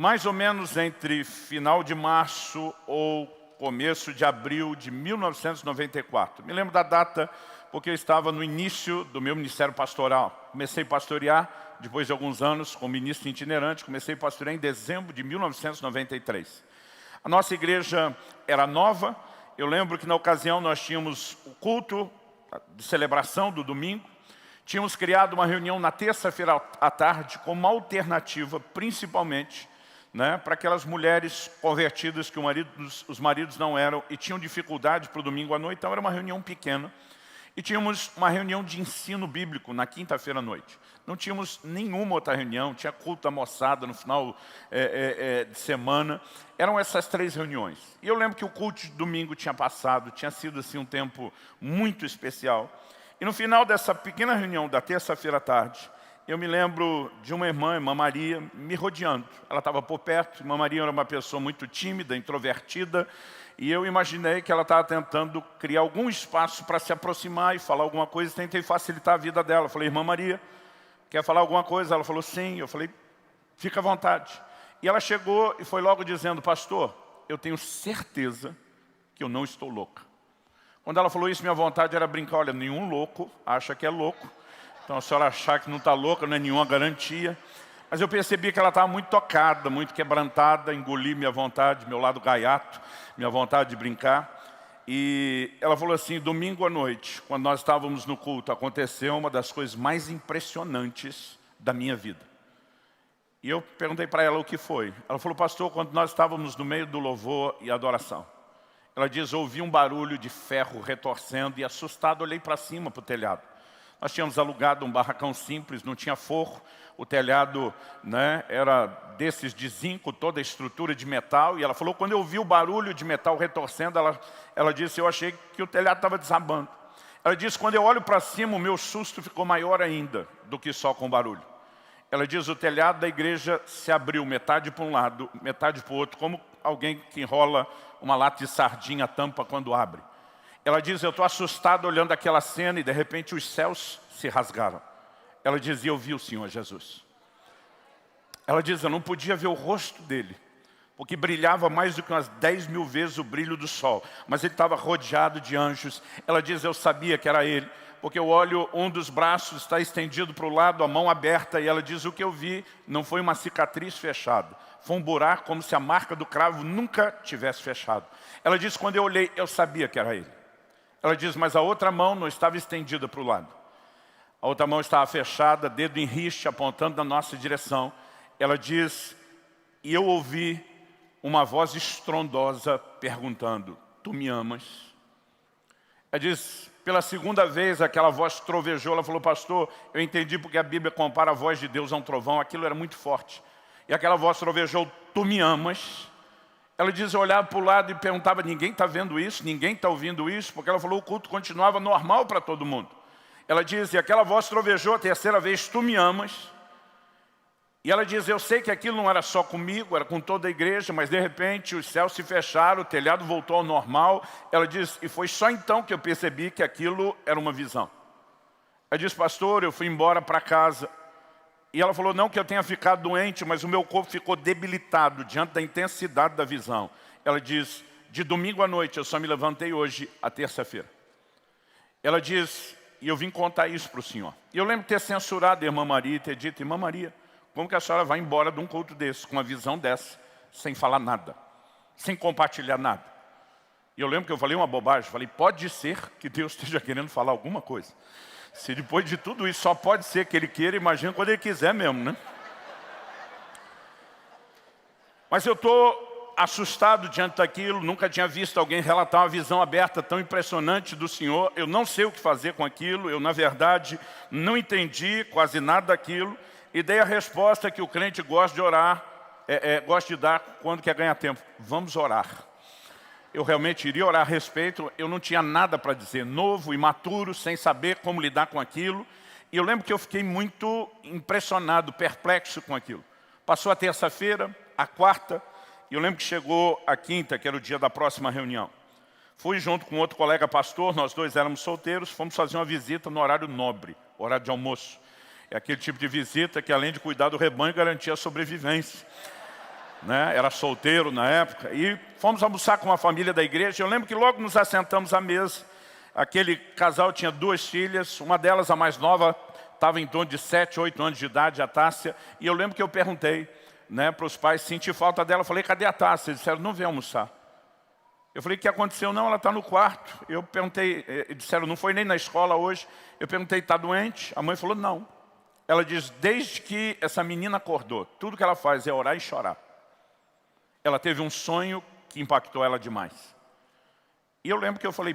mais ou menos entre final de março ou começo de abril de 1994. Me lembro da data porque eu estava no início do meu ministério pastoral. Comecei a pastorear depois de alguns anos como ministro itinerante, comecei a pastorear em dezembro de 1993. A nossa igreja era nova. Eu lembro que na ocasião nós tínhamos o culto de celebração do domingo. Tínhamos criado uma reunião na terça-feira à tarde como uma alternativa, principalmente, para aquelas mulheres convertidas que os maridos não eram e tinham dificuldade para o domingo à noite. Então era uma reunião pequena. E tínhamos uma reunião de ensino bíblico na quinta-feira à noite. Não tínhamos nenhuma outra reunião, tinha culto da moçada no final de semana. Eram essas 3 reuniões. E eu lembro que o culto de domingo tinha passado, tinha sido assim um tempo muito especial. E no final dessa pequena reunião da terça-feira à tarde, eu me lembro de uma irmã Maria, me rodeando. Ela estava por perto. Irmã Maria era uma pessoa muito tímida, introvertida, e eu imaginei que ela estava tentando criar algum espaço para se aproximar e falar alguma coisa. Tentei facilitar a vida dela. Falei, irmã Maria, quer falar alguma coisa? Ela falou, sim. Eu falei, fica à vontade. E ela chegou e foi logo dizendo, pastor, eu tenho certeza que eu não estou louca. Quando ela falou isso, minha vontade era brincar. Olha, nenhum louco acha que é louco. Então, a senhora achar que não está louca não é nenhuma garantia. Mas eu percebi que ela estava muito tocada, muito quebrantada, engoli minha vontade, meu lado gaiato, minha vontade de brincar. E ela falou assim, domingo à noite, quando nós estávamos no culto, aconteceu uma das coisas mais impressionantes da minha vida. E eu perguntei para ela o que foi. Ela falou, pastor, quando nós estávamos no meio do louvor e adoração, ela diz, ouvi um barulho de ferro retorcendo e assustado olhei para cima, para o telhado. Nós tínhamos alugado um barracão simples, não tinha forro. O telhado era desses de zinco, toda a estrutura de metal. E ela falou, quando eu ouvi o barulho de metal retorcendo, ela disse, eu achei que o telhado estava desabando. Ela disse, quando eu olho para cima, o meu susto ficou maior ainda do que só com o barulho. Ela diz, o telhado da igreja se abriu, metade para um lado, metade para o outro, como alguém que enrola uma lata de sardinha, a tampa quando abre. Ela diz, eu estou assustado olhando aquela cena e de repente os céus se rasgaram. Ela dizia, eu vi o Senhor Jesus. Ela diz, eu não podia ver o rosto dele, porque brilhava mais do que umas 10 mil vezes o brilho do sol. Mas ele estava rodeado de anjos. Ela diz, eu sabia que era ele, porque eu olho, um dos braços está estendido para o lado, a mão aberta. E ela diz, o que eu vi não foi uma cicatriz fechada. Foi um buraco como se a marca do cravo nunca tivesse fechado. Ela diz, quando eu olhei, eu sabia que era ele. Ela diz, mas a outra mão não estava estendida para o lado. A outra mão estava fechada, dedo em riste, apontando na nossa direção. Ela diz, e eu ouvi uma voz estrondosa perguntando, tu me amas? Ela diz, pela segunda vez aquela voz trovejou. Ela falou, pastor, eu entendi porque a Bíblia compara a voz de Deus a um trovão. Aquilo era muito forte. E aquela voz trovejou, tu me amas? Ela diz, eu olhava para o lado e perguntava, ninguém está vendo isso? Ninguém está ouvindo isso? Porque ela falou, o culto continuava normal para todo mundo. Ela diz, e aquela voz trovejou a terceira vez, tu me amas? E ela diz, eu sei que aquilo não era só comigo, era com toda a igreja, mas de repente os céus se fecharam, o telhado voltou ao normal. Ela diz, e foi só então que eu percebi que aquilo era uma visão. Ela diz, pastor, eu fui embora para casa. E ela falou, não que eu tenha ficado doente, mas o meu corpo ficou debilitado diante da intensidade da visão. Ela diz, de domingo à noite, eu só me levantei hoje, à terça-feira. Ela diz, e eu vim contar isso para o senhor. E eu lembro de ter censurado a irmã Maria e ter dito, irmã Maria, como que a senhora vai embora de um culto desse, com uma visão dessa, sem falar nada, sem compartilhar nada? E eu lembro que eu falei uma bobagem, falei, pode ser que Deus esteja querendo falar alguma coisa. Se depois de tudo isso só pode ser que Ele queira, imagina quando Ele quiser mesmo, né? Mas eu estou assustado diante daquilo, nunca tinha visto alguém relatar uma visão aberta tão impressionante do Senhor. Eu não sei o que fazer com aquilo, eu na verdade não entendi quase nada daquilo. E dei a resposta que o crente gosta de orar, gosta de dar quando quer ganhar tempo. Vamos orar. Eu realmente iria orar a respeito, eu não tinha nada para dizer, novo, imaturo, sem saber como lidar com aquilo. E eu lembro que eu fiquei muito impressionado, perplexo com aquilo. Passou a terça-feira, a quarta, e eu lembro que chegou a quinta, que era o dia da próxima reunião. Fui junto com outro colega pastor, nós dois éramos solteiros, fomos fazer uma visita no horário nobre, horário de almoço. É aquele tipo de visita que, além de cuidar do rebanho, garantia a sobrevivência. né? Era solteiro na época, e fomos almoçar com a família da igreja. Eu lembro que logo nos assentamos à mesa. Aquele casal tinha 2 filhas, uma delas, a mais nova, estava em torno de 7, 8 anos de idade, a Tássia, e eu lembro que eu perguntei, né, para os pais, senti falta dela, eu falei, cadê a Tássia? Eles disseram, não vem almoçar. Eu falei, o que aconteceu? Não, ela está no quarto. Eu perguntei, eles disseram, não foi nem na escola hoje. Eu perguntei, está doente? A mãe falou, não. Ela diz, desde que essa menina acordou, tudo que ela faz é orar e chorar. Ela teve um sonho que impactou ela demais. E eu lembro que eu falei,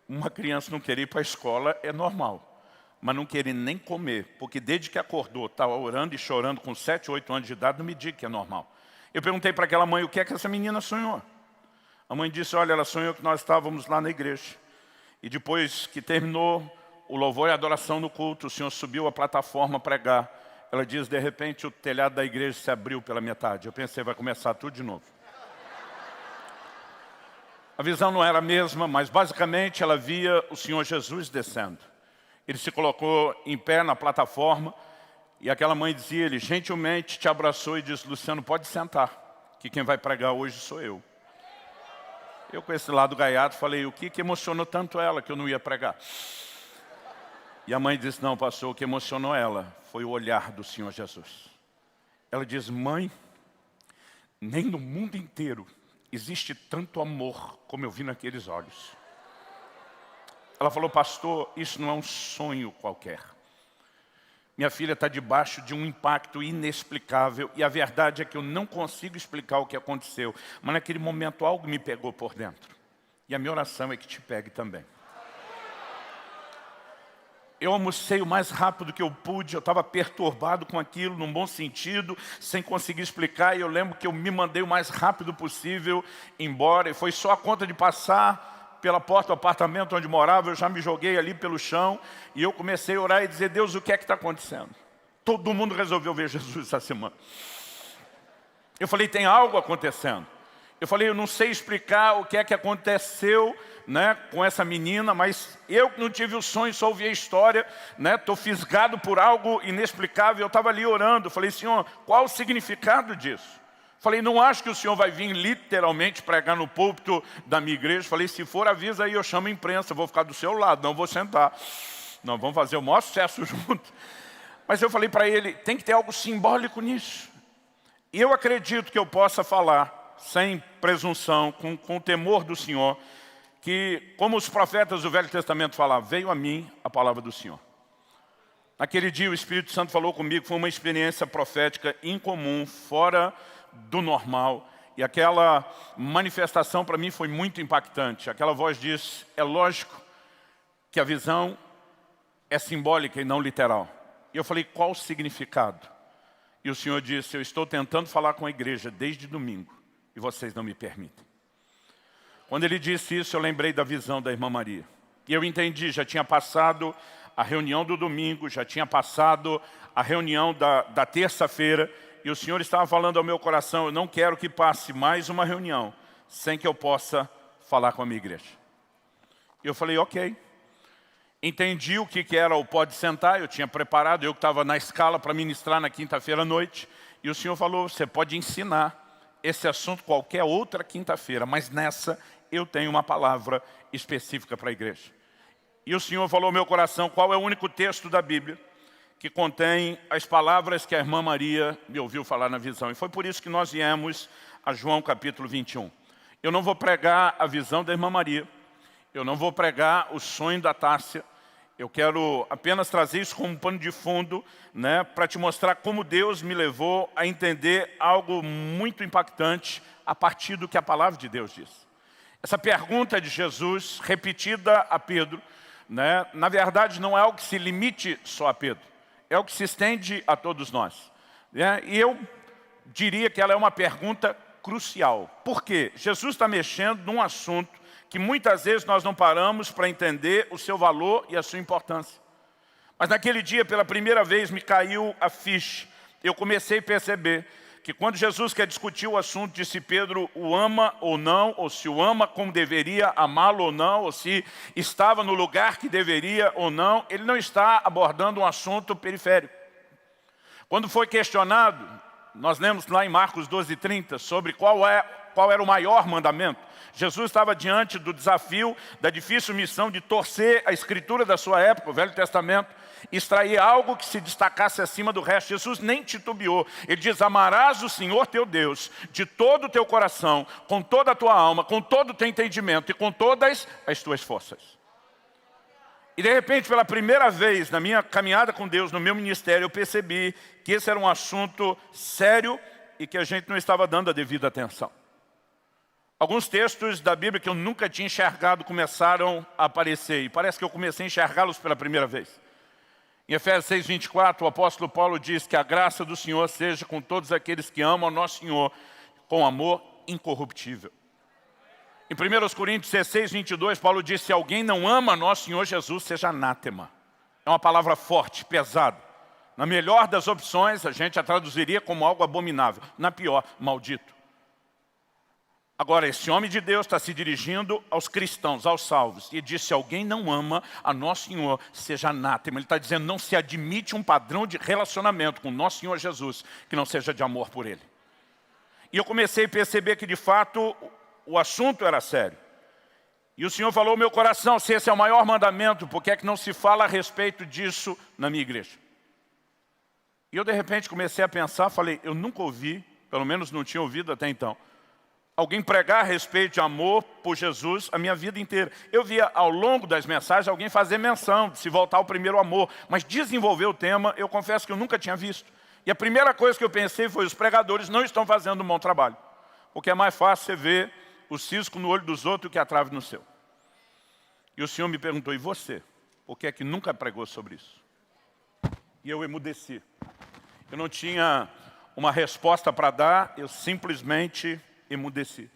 uma criança não querer ir para a escola é normal, mas não querer nem comer, porque desde que acordou, estava orando e chorando com 7, 8 anos de idade, não me diga que é normal. Eu perguntei para aquela mãe, o que é que essa menina sonhou? A mãe disse, olha, ela sonhou que nós estávamos lá na igreja. E depois que terminou o louvor e a adoração no culto, o Senhor subiu a plataforma a pregar. Ela diz, de repente, o telhado da igreja se abriu pela metade. Eu pensei, vai começar tudo de novo. A visão não era a mesma, mas basicamente ela via o Senhor Jesus descendo. Ele se colocou em pé na plataforma e aquela mãe dizia, ele gentilmente te abraçou e disse, Luciano, pode sentar, que quem vai pregar hoje sou eu. Eu com esse lado gaiato falei, o que emocionou tanto ela que eu não ia pregar? E a mãe disse, não, pastor, o que emocionou ela foi o olhar do Senhor Jesus. Ela diz, mãe, nem no mundo inteiro existe tanto amor como eu vi naqueles olhos. Ela falou, pastor, isso não é um sonho qualquer. Minha filha está debaixo de um impacto inexplicável e a verdade é que eu não consigo explicar o que aconteceu. Mas naquele momento algo me pegou por dentro. E a minha oração é que te pegue também. Eu almocei o mais rápido que eu pude, eu estava perturbado com aquilo, num bom sentido, sem conseguir explicar. E eu lembro que eu me mandei o mais rápido possível embora. E foi só a conta de passar pela porta do apartamento onde morava, eu já me joguei ali pelo chão e eu comecei a orar e dizer, Deus, o que é que está acontecendo? Todo mundo resolveu ver Jesus essa semana. Eu falei, tem algo acontecendo. Eu falei, eu não sei explicar o que é que aconteceu, né, com essa menina, mas eu que não tive o sonho, só ouvi a história, estou fisgado por algo inexplicável. Eu estava ali orando, falei, Senhor, qual o significado disso? Falei, não acho que o senhor vai vir literalmente pregar no púlpito da minha igreja. Falei, se for, avisa aí, eu chamo a imprensa, vou ficar do seu lado, não vou sentar. Nós vamos fazer o maior sucesso junto. Mas eu falei para ele, tem que ter algo simbólico nisso. E eu acredito que eu possa falar, sem presunção, com o temor do Senhor, que, como os profetas do Velho Testamento falavam, veio a mim a palavra do Senhor. Naquele dia o Espírito Santo falou comigo, foi uma experiência profética incomum, fora do normal. E aquela manifestação para mim foi muito impactante. Aquela voz disse, é lógico que a visão é simbólica e não literal. E eu falei, qual o significado? E o Senhor disse, eu estou tentando falar com a igreja desde domingo e vocês não me permitem. Quando ele disse isso, eu lembrei da visão da irmã Maria. E eu entendi, já tinha passado a reunião do domingo, já tinha passado a reunião da terça-feira, e o Senhor estava falando ao meu coração, eu não quero que passe mais uma reunião sem que eu possa falar com a minha igreja. E eu falei, ok. Entendi o que era o pode sentar, eu tinha preparado, eu que estava na escala para ministrar na quinta-feira à noite, e o Senhor falou, você pode ensinar esse assunto qualquer outra quinta-feira, mas nessa eu tenho uma palavra específica para a igreja. E o Senhor falou ao meu coração, qual é o único texto da Bíblia que contém as palavras que a irmã Maria me ouviu falar na visão. E foi por isso que nós viemos a João capítulo 21. Eu não vou pregar a visão da irmã Maria, eu não vou pregar o sonho da Tássia, eu quero apenas trazer isso como um pano de fundo, para te mostrar como Deus me levou a entender algo muito impactante a partir do que a palavra de Deus diz. Essa pergunta de Jesus, repetida a Pedro, na verdade não é algo que se limite só a Pedro, é algo que se estende a todos nós. E eu diria que ela é uma pergunta crucial. Por quê? Jesus está mexendo num assunto que muitas vezes nós não paramos para entender o seu valor e a sua importância. Mas naquele dia, pela primeira vez, me caiu a ficha. Eu comecei a perceber que quando Jesus quer discutir o assunto de se Pedro o ama ou não, ou se o ama como deveria amá-lo ou não, ou se estava no lugar que deveria ou não, ele não está abordando um assunto periférico. Quando foi questionado, nós lemos lá em Marcos 12:30 sobre qual era o maior mandamento. Jesus estava diante do desafio, da difícil missão de torcer a escritura da sua época, o Velho Testamento, extrair algo que se destacasse acima do resto. Jesus nem titubeou. Ele diz: amarás o Senhor teu Deus de todo o teu coração, com toda a tua alma, com todo o teu entendimento e com todas as tuas forças. E de repente, pela primeira vez na minha caminhada com Deus, no meu ministério, eu percebi que esse era um assunto sério e que a gente não estava dando a devida atenção. Alguns textos da Bíblia que eu nunca tinha enxergado começaram a aparecer, e parece que eu comecei a enxergá-los pela primeira vez. Em Efésios 6:24, o apóstolo Paulo diz que a graça do Senhor seja com todos aqueles que amam o nosso Senhor com amor incorruptível. Em 1 Coríntios 16:22, Paulo diz: se alguém não ama nosso Senhor Jesus, seja anátema. É uma palavra forte, pesada. Na melhor das opções, a gente a traduziria como algo abominável. Na pior, maldito. Agora, esse homem de Deus está se dirigindo aos cristãos, aos salvos. E diz: se alguém não ama a nosso Senhor, seja anátema. Ele está dizendo: não se admite um padrão de relacionamento com nosso Senhor Jesus que não seja de amor por Ele. E eu comecei a perceber que, de fato, o assunto era sério. E o Senhor falou ao meu coração: se esse é o maior mandamento, por que é que não se fala a respeito disso na minha igreja? E eu, de repente, comecei a pensar, falei: eu nunca ouvi, pelo menos não tinha ouvido até então, alguém pregar a respeito de amor por Jesus a minha vida inteira. Eu via ao longo das mensagens alguém fazer menção de se voltar ao primeiro amor, mas desenvolver o tema, eu confesso que eu nunca tinha visto. E a primeira coisa que eu pensei foi: os pregadores não estão fazendo um bom trabalho, porque é mais fácil você ver o cisco no olho dos outros que a trave no seu. E o Senhor me perguntou: e você? Por que é que nunca pregou sobre isso? E eu emudeci. Eu não tinha uma resposta para dar, eu simplesmente emudeci.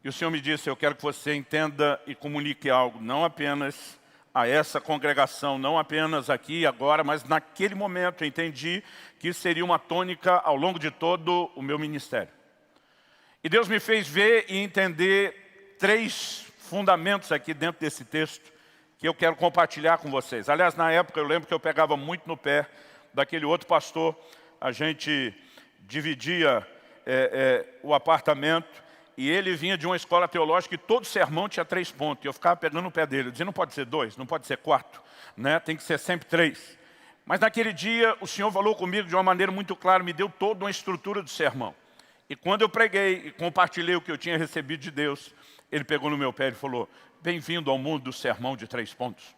E o Senhor me disse: eu quero que você entenda e comunique algo, não apenas a essa congregação, não apenas aqui e agora, mas naquele momento eu entendi que isso seria uma tônica ao longo de todo o meu ministério. E Deus me fez ver e entender 3 fundamentos aqui dentro desse texto que eu quero compartilhar com vocês. Aliás, na época eu lembro que eu pegava muito no pé daquele outro pastor. A gente dividia o apartamento e ele vinha de uma escola teológica e todo sermão tinha 3 pontos. E eu ficava pegando no pé dele. Eu dizia: não pode ser 2, não pode ser 4, né? Tem que ser sempre 3. Mas naquele dia o Senhor falou comigo de uma maneira muito clara, me deu toda uma estrutura do sermão. E quando eu preguei e compartilhei o que eu tinha recebido de Deus, ele pegou no meu pé e falou: bem-vindo ao mundo do sermão de 3 pontos.